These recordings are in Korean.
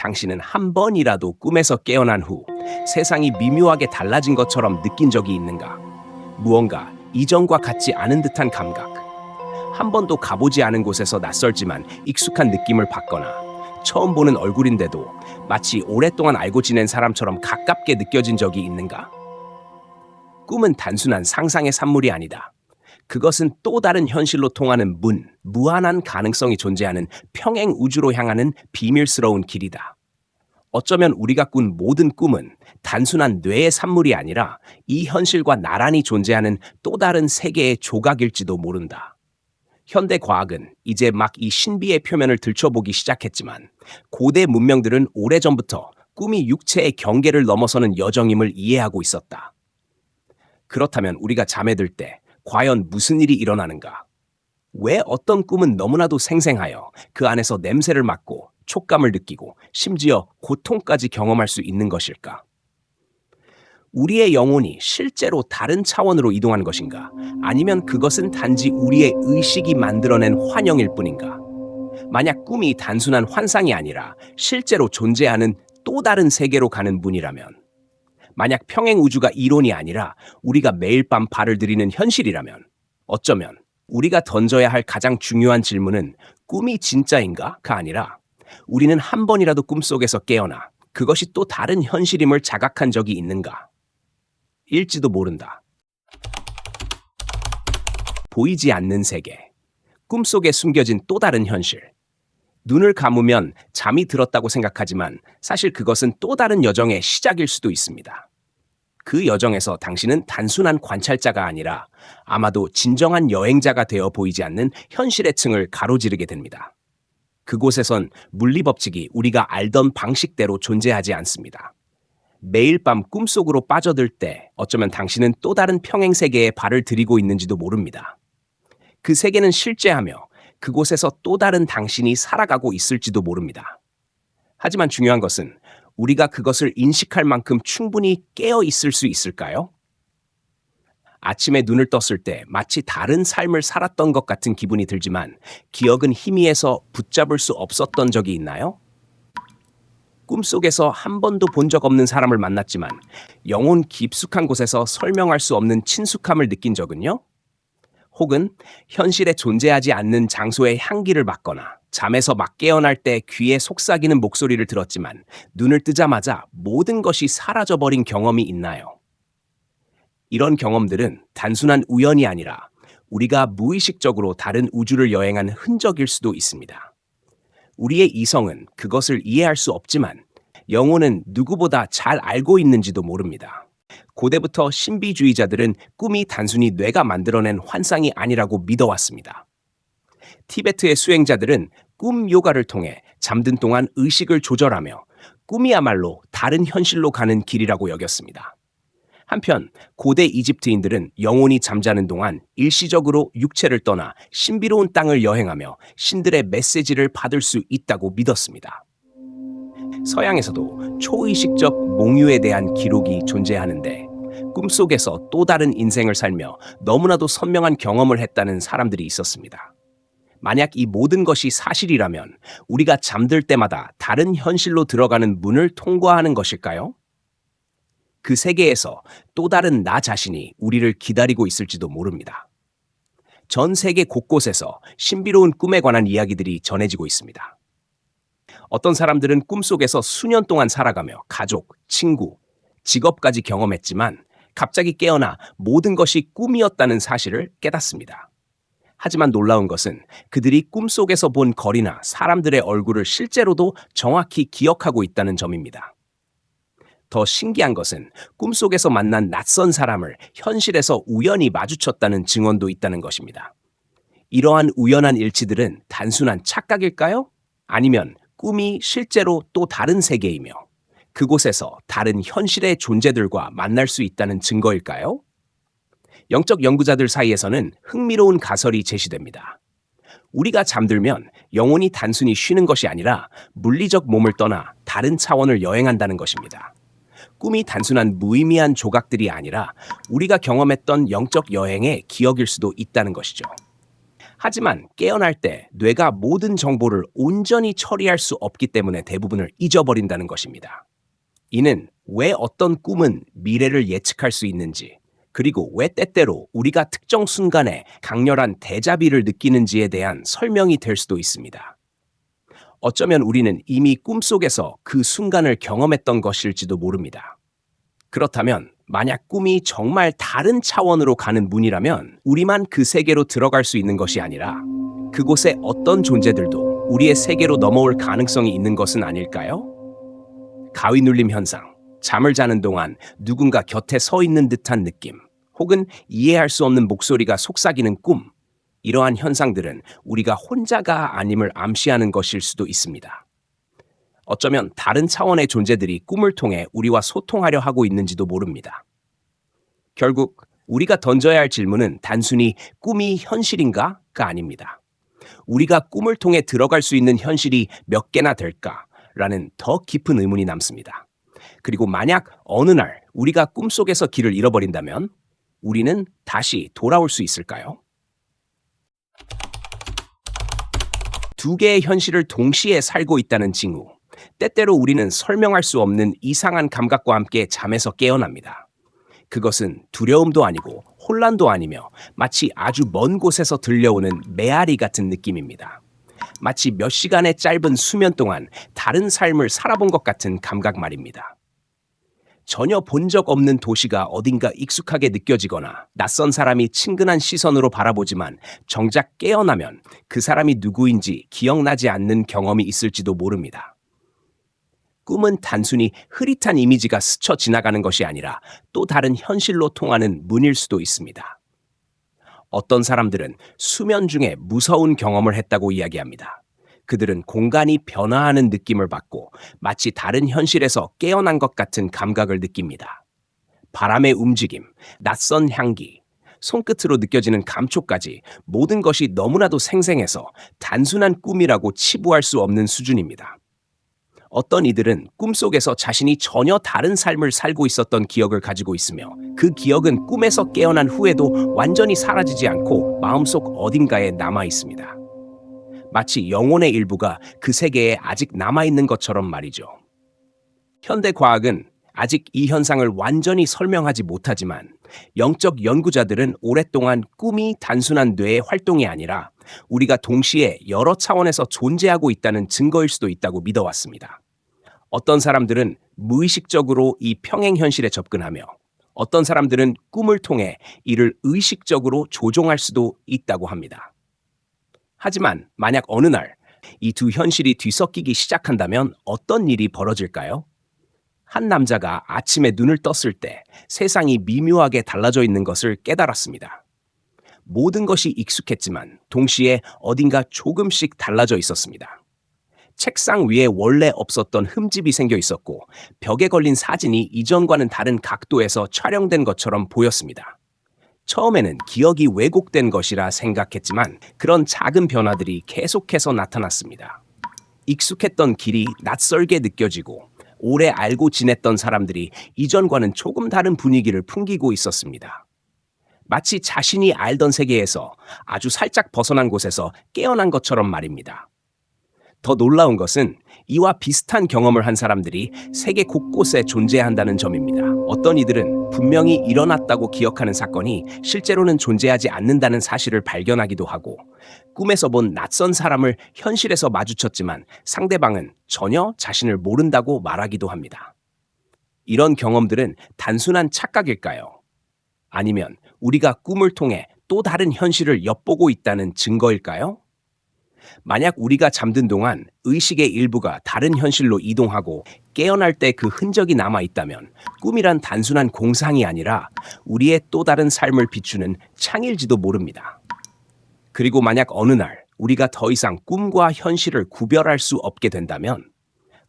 당신은 한 번이라도 꿈에서 깨어난 후 세상이 미묘하게 달라진 것처럼 느낀 적이 있는가? 무언가 이전과 같지 않은 듯한 감각. 한 번도 가보지 않은 곳에서 낯설지만 익숙한 느낌을 받거나 처음 보는 얼굴인데도 마치 오랫동안 알고 지낸 사람처럼 가깝게 느껴진 적이 있는가? 꿈은 단순한 상상의 산물이 아니다. 그것은 또 다른 현실로 통하는 문, 무한한 가능성이 존재하는 평행 우주로 향하는 비밀스러운 길이다. 어쩌면 우리가 꾼 모든 꿈은 단순한 뇌의 산물이 아니라 이 현실과 나란히 존재하는 또 다른 세계의 조각일지도 모른다. 현대 과학은 이제 막 이 신비의 표면을 들춰보기 시작했지만 고대 문명들은 오래전부터 꿈이 육체의 경계를 넘어서는 여정임을 이해하고 있었다. 그렇다면 우리가 잠에 들 때 과연 무슨 일이 일어나는가? 왜 어떤 꿈은 너무나도 생생하여 그 안에서 냄새를 맡고 촉감을 느끼고 심지어 고통까지 경험할 수 있는 것일까? 우리의 영혼이 실제로 다른 차원으로 이동한 것인가? 아니면 그것은 단지 우리의 의식이 만들어낸 환영일 뿐인가? 만약 꿈이 단순한 환상이 아니라 실제로 존재하는 또 다른 세계로 가는 문이라면, 만약 평행 우주가 이론이 아니라 우리가 매일 밤 발을 들이는 현실이라면, 어쩌면 우리가 던져야 할 가장 중요한 질문은 꿈이 진짜인가가 아니라 우리는 한 번이라도 꿈속에서 깨어나 그것이 또 다른 현실임을 자각한 적이 있는가? 일지도 모른다. 보이지 않는 세계. 꿈속에 숨겨진 또 다른 현실. 눈을 감으면 잠이 들었다고 생각하지만 사실 그것은 또 다른 여정의 시작일 수도 있습니다. 그 여정에서 당신은 단순한 관찰자가 아니라 아마도 진정한 여행자가 되어 보이지 않는 현실의 층을 가로지르게 됩니다. 그곳에선 물리 법칙이 우리가 알던 방식대로 존재하지 않습니다. 매일 밤 꿈속으로 빠져들 때 어쩌면 당신은 또 다른 평행 세계에 발을 들이고 있는지도 모릅니다. 그 세계는 실제하며 그곳에서 또 다른 당신이 살아가고 있을지도 모릅니다. 하지만 중요한 것은 우리가 그것을 인식할 만큼 충분히 깨어 있을 수 있을까요? 아침에 눈을 떴을 때 마치 다른 삶을 살았던 것 같은 기분이 들지만 기억은 희미해서 붙잡을 수 없었던 적이 있나요? 꿈속에서 한 번도 본 적 없는 사람을 만났지만 영혼 깊숙한 곳에서 설명할 수 없는 친숙함을 느낀 적은요? 혹은 현실에 존재하지 않는 장소의 향기를 맡거나 잠에서 막 깨어날 때 귀에 속삭이는 목소리를 들었지만 눈을 뜨자마자 모든 것이 사라져버린 경험이 있나요? 이런 경험들은 단순한 우연이 아니라 우리가 무의식적으로 다른 우주를 여행한 흔적일 수도 있습니다. 우리의 이성은 그것을 이해할 수 없지만 영혼은 누구보다 잘 알고 있는지도 모릅니다. 고대부터 신비주의자들은 꿈이 단순히 뇌가 만들어낸 환상이 아니라고 믿어왔습니다. 티베트의 수행자들은 꿈 요가를 통해 잠든 동안 의식을 조절하며 꿈이야말로 다른 현실로 가는 길이라고 여겼습니다. 한편 고대 이집트인들은 영혼이 잠자는 동안 일시적으로 육체를 떠나 신비로운 땅을 여행하며 신들의 메시지를 받을 수 있다고 믿었습니다. 서양에서도 초의식적 몽유에 대한 기록이 존재하는데 꿈속에서 또 다른 인생을 살며 너무나도 선명한 경험을 했다는 사람들이 있었습니다. 만약 이 모든 것이 사실이라면 우리가 잠들 때마다 다른 현실로 들어가는 문을 통과하는 것일까요? 그 세계에서 또 다른 나 자신이 우리를 기다리고 있을지도 모릅니다. 전 세계 곳곳에서 신비로운 꿈에 관한 이야기들이 전해지고 있습니다. 어떤 사람들은 꿈속에서 수년 동안 살아가며 가족, 친구, 직업까지 경험했지만 갑자기 깨어나 모든 것이 꿈이었다는 사실을 깨닫습니다. 하지만 놀라운 것은 그들이 꿈속에서 본 거리나 사람들의 얼굴을 실제로도 정확히 기억하고 있다는 점입니다. 더 신기한 것은 꿈속에서 만난 낯선 사람을 현실에서 우연히 마주쳤다는 증언도 있다는 것입니다. 이러한 우연한 일치들은 단순한 착각일까요? 아니면 꿈이 실제로 또 다른 세계이며 그곳에서 다른 현실의 존재들과 만날 수 있다는 증거일까요? 영적 연구자들 사이에서는 흥미로운 가설이 제시됩니다. 우리가 잠들면 영혼이 단순히 쉬는 것이 아니라 물리적 몸을 떠나 다른 차원을 여행한다는 것입니다. 꿈이 단순한 무의미한 조각들이 아니라 우리가 경험했던 영적 여행의 기억일 수도 있다는 것이죠. 하지만 깨어날 때 뇌가 모든 정보를 온전히 처리할 수 없기 때문에 대부분을 잊어버린다는 것입니다. 이는 왜 어떤 꿈은 미래를 예측할 수 있는지, 그리고 왜 때때로 우리가 특정 순간에 강렬한 데자비를 느끼는지에 대한 설명이 될 수도 있습니다. 어쩌면 우리는 이미 꿈속에서 그 순간을 경험했던 것일지도 모릅니다. 그렇다면 만약 꿈이 정말 다른 차원으로 가는 문이라면 우리만 그 세계로 들어갈 수 있는 것이 아니라 그곳의 어떤 존재들도 우리의 세계로 넘어올 가능성이 있는 것은 아닐까요? 가위눌림 현상, 잠을 자는 동안 누군가 곁에 서 있는 듯한 느낌, 혹은 이해할 수 없는 목소리가 속삭이는 꿈, 이러한 현상들은 우리가 혼자가 아님을 암시하는 것일 수도 있습니다. 어쩌면 다른 차원의 존재들이 꿈을 통해 우리와 소통하려 하고 있는지도 모릅니다. 결국 우리가 던져야 할 질문은 단순히 꿈이 현실인가가 아닙니다. 우리가 꿈을 통해 들어갈 수 있는 현실이 몇 개나 될까라는 더 깊은 의문이 남습니다. 그리고 만약 어느 날 우리가 꿈속에서 길을 잃어버린다면 우리는 다시 돌아올 수 있을까요? 두 개의 현실을 동시에 살고 있다는 징후. 때때로 우리는 설명할 수 없는 이상한 감각과 함께 잠에서 깨어납니다. 그것은 두려움도 아니고 혼란도 아니며 마치 아주 먼 곳에서 들려오는 메아리 같은 느낌입니다. 마치 몇 시간의 짧은 수면 동안 다른 삶을 살아본 것 같은 감각 말입니다. 전혀 본 적 없는 도시가 어딘가 익숙하게 느껴지거나 낯선 사람이 친근한 시선으로 바라보지만 정작 깨어나면 그 사람이 누구인지 기억나지 않는 경험이 있을지도 모릅니다. 꿈은 단순히 흐릿한 이미지가 스쳐 지나가는 것이 아니라 또 다른 현실로 통하는 문일 수도 있습니다. 어떤 사람들은 수면 중에 무서운 경험을 했다고 이야기합니다. 그들은 공간이 변화하는 느낌을 받고 마치 다른 현실에서 깨어난 것 같은 감각을 느낍니다. 바람의 움직임, 낯선 향기, 손끝으로 느껴지는 감촉까지 모든 것이 너무나도 생생해서 단순한 꿈이라고 치부할 수 없는 수준입니다. 어떤 이들은 꿈속에서 자신이 전혀 다른 삶을 살고 있었던 기억을 가지고 있으며 그 기억은 꿈에서 깨어난 후에도 완전히 사라지지 않고 마음속 어딘가에 남아 있습니다. 마치 영혼의 일부가 그 세계에 아직 남아있는 것처럼 말이죠. 현대 과학은 아직 이 현상을 완전히 설명하지 못하지만 영적 연구자들은 오랫동안 꿈이 단순한 뇌의 활동이 아니라 우리가 동시에 여러 차원에서 존재하고 있다는 증거일 수도 있다고 믿어왔습니다. 어떤 사람들은 무의식적으로 이 평행 현실에 접근하며 어떤 사람들은 꿈을 통해 이를 의식적으로 조종할 수도 있다고 합니다. 하지만 만약 어느 날 이 두 현실이 뒤섞이기 시작한다면 어떤 일이 벌어질까요? 한 남자가 아침에 눈을 떴을 때 세상이 미묘하게 달라져 있는 것을 깨달았습니다. 모든 것이 익숙했지만 동시에 어딘가 조금씩 달라져 있었습니다. 책상 위에 원래 없었던 흠집이 생겨 있었고 벽에 걸린 사진이 이전과는 다른 각도에서 촬영된 것처럼 보였습니다. 처음에는 기억이 왜곡된 것이라 생각했지만 그런 작은 변화들이 계속해서 나타났습니다. 익숙했던 길이 낯설게 느껴지고 오래 알고 지냈던 사람들이 이전과는 조금 다른 분위기를 풍기고 있었습니다. 마치 자신이 알던 세계에서 아주 살짝 벗어난 곳에서 깨어난 것처럼 말입니다. 더 놀라운 것은 이와 비슷한 경험을 한 사람들이 세계 곳곳에 존재한다는 점입니다. 어떤 이들은 분명히 일어났다고 기억하는 사건이 실제로는 존재하지 않는다는 사실을 발견하기도 하고 꿈에서 본 낯선 사람을 현실에서 마주쳤지만 상대방은 전혀 자신을 모른다고 말하기도 합니다. 이런 경험들은 단순한 착각일까요? 아니면 우리가 꿈을 통해 또 다른 현실을 엿보고 있다는 증거일까요? 만약 우리가 잠든 동안 의식의 일부가 다른 현실로 이동하고 깨어날 때 그 흔적이 남아 있다면 꿈이란 단순한 공상이 아니라 우리의 또 다른 삶을 비추는 창일지도 모릅니다. 그리고 만약 어느 날 우리가 더 이상 꿈과 현실을 구별할 수 없게 된다면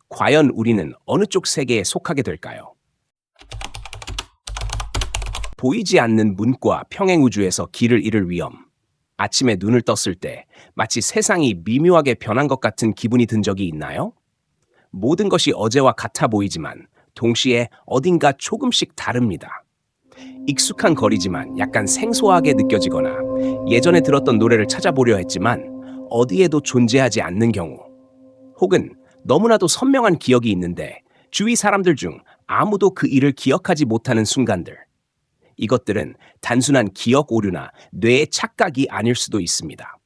과연 우리는 어느 쪽 세계에 속하게 될까요? 보이지 않는 문과 평행우주에서 길을 잃을 위험. 아침에 눈을 떴을 때 마치 세상이 미묘하게 변한 것 같은 기분이 든 적이 있나요? 모든 것이 어제와 같아 보이지만 동시에 어딘가 조금씩 다릅니다. 익숙한 거리지만 약간 생소하게 느껴지거나 예전에 들었던 노래를 찾아보려 했지만 어디에도 존재하지 않는 경우, 혹은 너무나도 선명한 기억이 있는데 주위 사람들 중 아무도 그 일을 기억하지 못하는 순간들. 이것들은 단순한 기억 오류나 뇌의 착각이 아닐 수도 있습니다.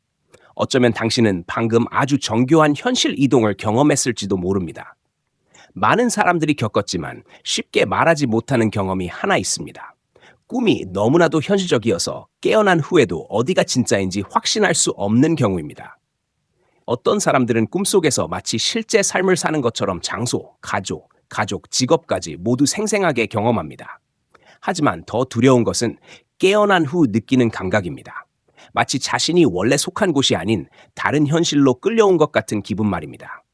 어쩌면 당신은 방금 아주 정교한 현실 이동을 경험했을지도 모릅니다. 많은 사람들이 겪었지만 쉽게 말하지 못하는 경험이 하나 있습니다. 꿈이 너무나도 현실적이어서 깨어난 후에도 어디가 진짜인지 확신할 수 없는 경우입니다. 어떤 사람들은 꿈속에서 마치 실제 삶을 사는 것처럼 장소, 가족, 직업까지 모두 생생하게 경험합니다. 하지만 더 두려운 것은 깨어난 후 느끼는 감각입니다. 마치 자신이 원래 속한 곳이 아닌 다른 현실로 끌려온 것 같은 기분 말입니다.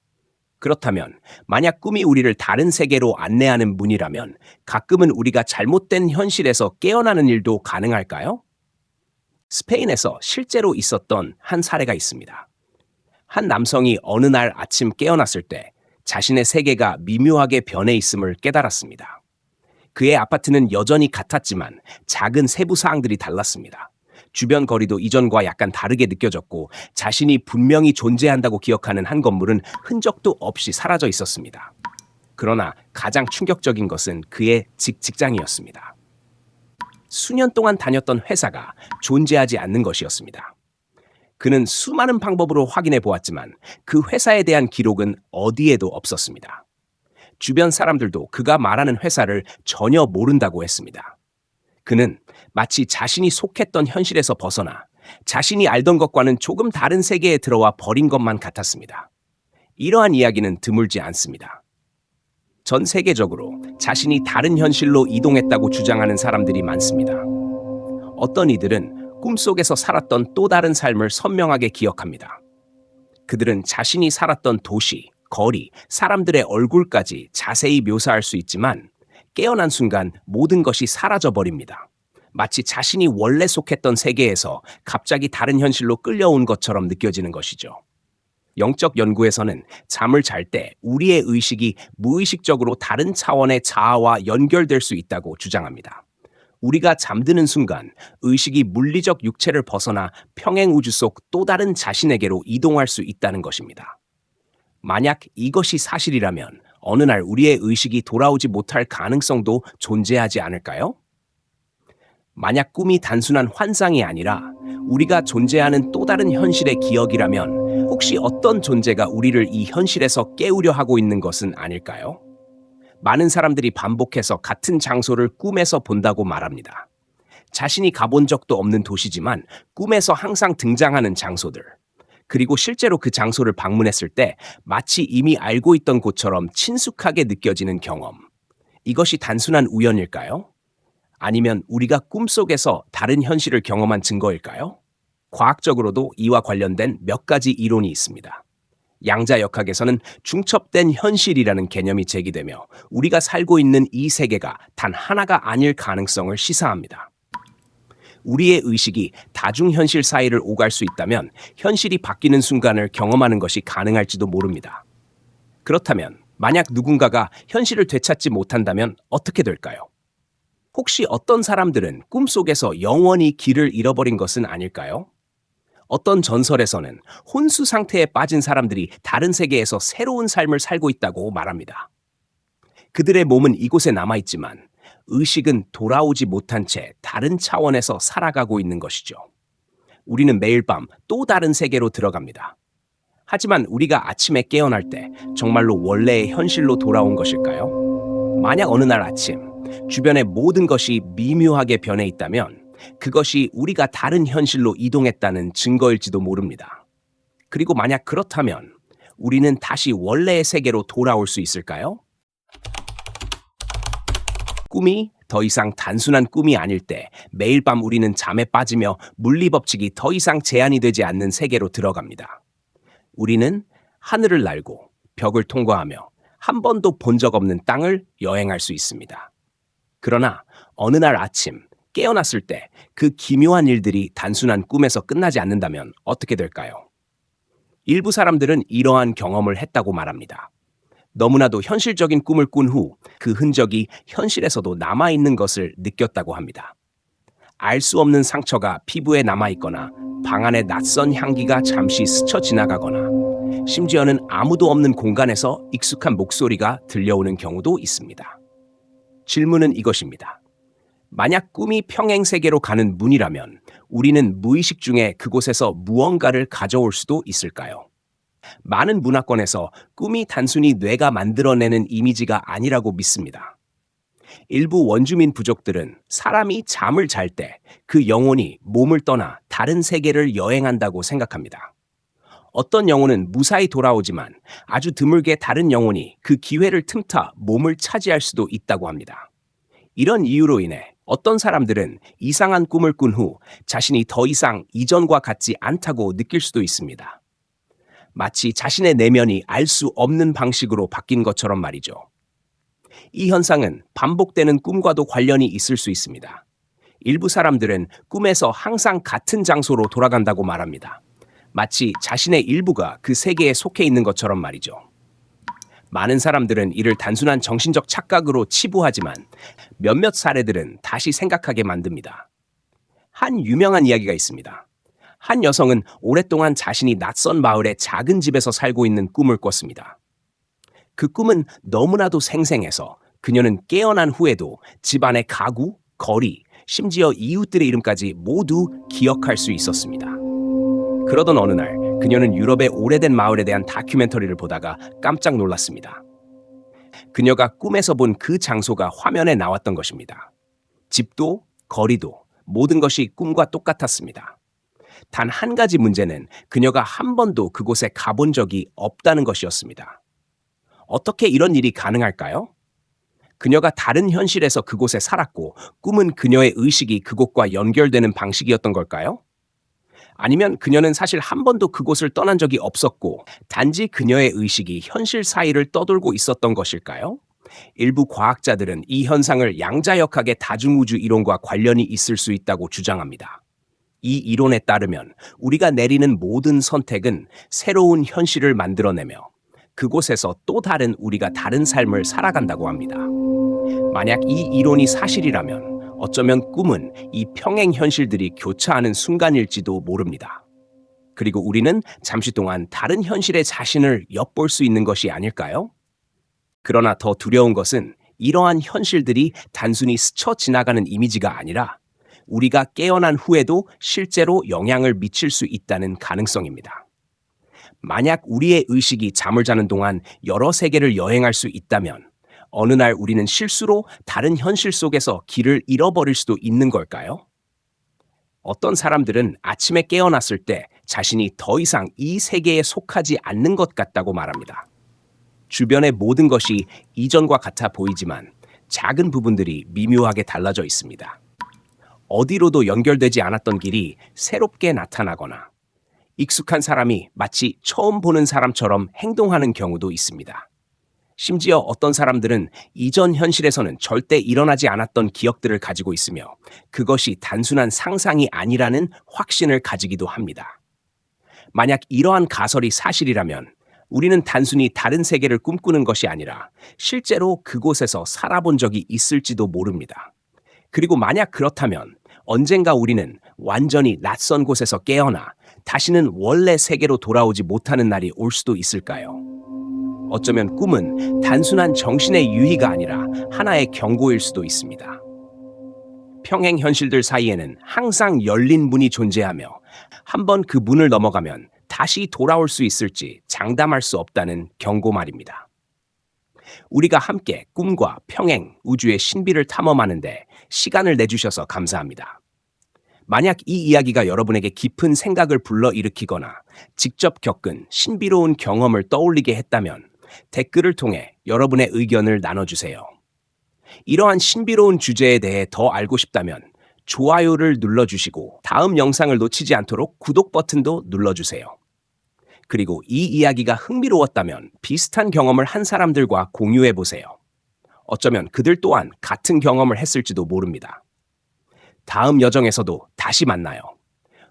그렇다면 만약 꿈이 우리를 다른 세계로 안내하는 문이라면 가끔은 우리가 잘못된 현실에서 깨어나는 일도 가능할까요? 스페인에서 실제로 있었던 한 사례가 있습니다. 한 남성이 어느 날 아침 깨어났을 때 자신의 세계가 미묘하게 변해 있음을 깨달았습니다. 그의 아파트는 여전히 같았지만 작은 세부 사항들이 달랐습니다. 주변 거리도 이전과 약간 다르게 느껴졌고 자신이 분명히 존재한다고 기억하는 한 건물은 흔적도 없이 사라져 있었습니다. 그러나 가장 충격적인 것은 그의 직장이었습니다. 수년 동안 다녔던 회사가 존재하지 않는 것이었습니다. 그는 수많은 방법으로 확인해 보았지만 그 회사에 대한 기록은 어디에도 없었습니다. 주변 사람들도 그가 말하는 회사를 전혀 모른다고 했습니다. 그는 마치 자신이 속했던 현실에서 벗어나 자신이 알던 것과는 조금 다른 세계에 들어와 버린 것만 같았습니다. 이러한 이야기는 드물지 않습니다. 전 세계적으로 자신이 다른 현실로 이동했다고 주장하는 사람들이 많습니다. 어떤 이들은 꿈속에서 살았던 또 다른 삶을 선명하게 기억합니다. 그들은 자신이 살았던 도시, 거리, 사람들의 얼굴까지 자세히 묘사할 수 있지만 깨어난 순간 모든 것이 사라져버립니다. 마치 자신이 원래 속했던 세계에서 갑자기 다른 현실로 끌려온 것처럼 느껴지는 것이죠. 영적 연구에서는 잠을 잘 때 우리의 의식이 무의식적으로 다른 차원의 자아와 연결될 수 있다고 주장합니다. 우리가 잠드는 순간 의식이 물리적 육체를 벗어나 평행 우주 속 또 다른 자신에게로 이동할 수 있다는 것입니다. 만약 이것이 사실이라면 어느 날 우리의 의식이 돌아오지 못할 가능성도 존재하지 않을까요? 만약 꿈이 단순한 환상이 아니라 우리가 존재하는 또 다른 현실의 기억이라면 혹시 어떤 존재가 우리를 이 현실에서 깨우려 하고 있는 것은 아닐까요? 많은 사람들이 반복해서 같은 장소를 꿈에서 본다고 말합니다. 자신이 가본 적도 없는 도시지만 꿈에서 항상 등장하는 장소들. 그리고 실제로 그 장소를 방문했을 때 마치 이미 알고 있던 곳처럼 친숙하게 느껴지는 경험. 이것이 단순한 우연일까요? 아니면 우리가 꿈속에서 다른 현실을 경험한 증거일까요? 과학적으로도 이와 관련된 몇 가지 이론이 있습니다. 양자역학에서는 중첩된 현실이라는 개념이 제기되며 우리가 살고 있는 이 세계가 단 하나가 아닐 가능성을 시사합니다. 우리의 의식이 다중현실 사이를 오갈 수 있다면 현실이 바뀌는 순간을 경험하는 것이 가능할지도 모릅니다. 그렇다면 만약 누군가가 현실을 되찾지 못한다면 어떻게 될까요? 혹시 어떤 사람들은 꿈속에서 영원히 길을 잃어버린 것은 아닐까요? 어떤 전설에서는 혼수 상태에 빠진 사람들이 다른 세계에서 새로운 삶을 살고 있다고 말합니다. 그들의 몸은 이곳에 남아있지만 의식은 돌아오지 못한 채 다른 차원에서 살아가고 있는 것이죠. 우리는 매일 밤 또 다른 세계로 들어갑니다. 하지만 우리가 아침에 깨어날 때 정말로 원래의 현실로 돌아온 것일까요? 만약 어느 날 아침 주변의 모든 것이 미묘하게 변해 있다면 그것이 우리가 다른 현실로 이동했다는 증거일지도 모릅니다. 그리고 만약 그렇다면 우리는 다시 원래의 세계로 돌아올 수 있을까요? 꿈이 더 이상 단순한 꿈이 아닐 때 매일 밤 우리는 잠에 빠지며 물리법칙이 더 이상 제한이 되지 않는 세계로 들어갑니다. 우리는 하늘을 날고 벽을 통과하며 한 번도 본 적 없는 땅을 여행할 수 있습니다. 그러나 어느 날 아침 깨어났을 때 그 기묘한 일들이 단순한 꿈에서 끝나지 않는다면 어떻게 될까요? 일부 사람들은 이러한 경험을 했다고 말합니다. 너무나도 현실적인 꿈을 꾼 후 그 흔적이 현실에서도 남아있는 것을 느꼈다고 합니다. 알 수 없는 상처가 피부에 남아있거나 방 안의 낯선 향기가 잠시 스쳐 지나가거나 심지어는 아무도 없는 공간에서 익숙한 목소리가 들려오는 경우도 있습니다. 질문은 이것입니다. 만약 꿈이 평행 세계로 가는 문이라면 우리는 무의식 중에 그곳에서 무언가를 가져올 수도 있을까요? 많은 문화권에서 꿈이 단순히 뇌가 만들어내는 이미지가 아니라고 믿습니다. 일부 원주민 부족들은 사람이 잠을 잘 때 그 영혼이 몸을 떠나 다른 세계를 여행한다고 생각합니다. 어떤 영혼은 무사히 돌아오지만 아주 드물게 다른 영혼이 그 기회를 틈타 몸을 차지할 수도 있다고 합니다. 이런 이유로 인해 어떤 사람들은 이상한 꿈을 꾼 후 자신이 더 이상 이전과 같지 않다고 느낄 수도 있습니다. 마치 자신의 내면이 알 수 없는 방식으로 바뀐 것처럼 말이죠. 이 현상은 반복되는 꿈과도 관련이 있을 수 있습니다. 일부 사람들은 꿈에서 항상 같은 장소로 돌아간다고 말합니다. 마치 자신의 일부가 그 세계에 속해 있는 것처럼 말이죠. 많은 사람들은 이를 단순한 정신적 착각으로 치부하지만 몇몇 사례들은 다시 생각하게 만듭니다. 한 유명한 이야기가 있습니다. 한 여성은 오랫동안 자신이 낯선 마을의 작은 집에서 살고 있는 꿈을 꿨습니다. 그 꿈은 너무나도 생생해서 그녀는 깨어난 후에도 집안의 가구, 거리, 심지어 이웃들의 이름까지 모두 기억할 수 있었습니다. 그러던 어느 날 그녀는 유럽의 오래된 마을에 대한 다큐멘터리를 보다가 깜짝 놀랐습니다. 그녀가 꿈에서 본 그 장소가 화면에 나왔던 것입니다. 집도 거리도 모든 것이 꿈과 똑같았습니다. 단 한 가지 문제는 그녀가 한 번도 그곳에 가본 적이 없다는 것이었습니다. 어떻게 이런 일이 가능할까요? 그녀가 다른 현실에서 그곳에 살았고 꿈은 그녀의 의식이 그곳과 연결되는 방식이었던 걸까요? 아니면 그녀는 사실 한 번도 그곳을 떠난 적이 없었고 단지 그녀의 의식이 현실 사이를 떠돌고 있었던 것일까요? 일부 과학자들은 이 현상을 양자역학의 다중우주 이론과 관련이 있을 수 있다고 주장합니다. 이 이론에 따르면 우리가 내리는 모든 선택은 새로운 현실을 만들어내며 그곳에서 또 다른 우리가 다른 삶을 살아간다고 합니다. 만약 이 이론이 사실이라면 어쩌면 꿈은 이 평행 현실들이 교차하는 순간일지도 모릅니다. 그리고 우리는 잠시 동안 다른 현실의 자신을 엿볼 수 있는 것이 아닐까요? 그러나 더 두려운 것은 이러한 현실들이 단순히 스쳐 지나가는 이미지가 아니라 우리가 깨어난 후에도 실제로 영향을 미칠 수 있다는 가능성입니다. 만약 우리의 의식이 잠을 자는 동안 여러 세계를 여행할 수 있다면 어느 날 우리는 실수로 다른 현실 속에서 길을 잃어버릴 수도 있는 걸까요? 어떤 사람들은 아침에 깨어났을 때 자신이 더 이상 이 세계에 속하지 않는 것 같다고 말합니다. 주변의 모든 것이 이전과 같아 보이지만 작은 부분들이 미묘하게 달라져 있습니다. 어디로도 연결되지 않았던 길이 새롭게 나타나거나 익숙한 사람이 마치 처음 보는 사람처럼 행동하는 경우도 있습니다. 심지어 어떤 사람들은 이전 현실에서는 절대 일어나지 않았던 기억들을 가지고 있으며 그것이 단순한 상상이 아니라는 확신을 가지기도 합니다. 만약 이러한 가설이 사실이라면 우리는 단순히 다른 세계를 꿈꾸는 것이 아니라 실제로 그곳에서 살아본 적이 있을지도 모릅니다. 그리고 만약 그렇다면 언젠가 우리는 완전히 낯선 곳에서 깨어나 다시는 원래 세계로 돌아오지 못하는 날이 올 수도 있을까요? 어쩌면 꿈은 단순한 정신의 유희가 아니라 하나의 경고일 수도 있습니다. 평행 현실들 사이에는 항상 열린 문이 존재하며 한번 그 문을 넘어가면 다시 돌아올 수 있을지 장담할 수 없다는 경고 말입니다. 우리가 함께 꿈과 평행, 우주의 신비를 탐험하는데 시간을 내주셔서 감사합니다. 만약 이 이야기가 여러분에게 깊은 생각을 불러일으키거나 직접 겪은 신비로운 경험을 떠올리게 했다면 댓글을 통해 여러분의 의견을 나눠주세요. 이러한 신비로운 주제에 대해 더 알고 싶다면 좋아요를 눌러주시고 다음 영상을 놓치지 않도록 구독 버튼도 눌러주세요. 그리고 이 이야기가 흥미로웠다면 비슷한 경험을 한 사람들과 공유해보세요. 어쩌면 그들 또한 같은 경험을 했을지도 모릅니다. 다음 여정에서도 다시 만나요.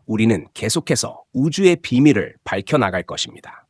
우리는 계속해서 우주의 비밀을 밝혀나갈 것입니다.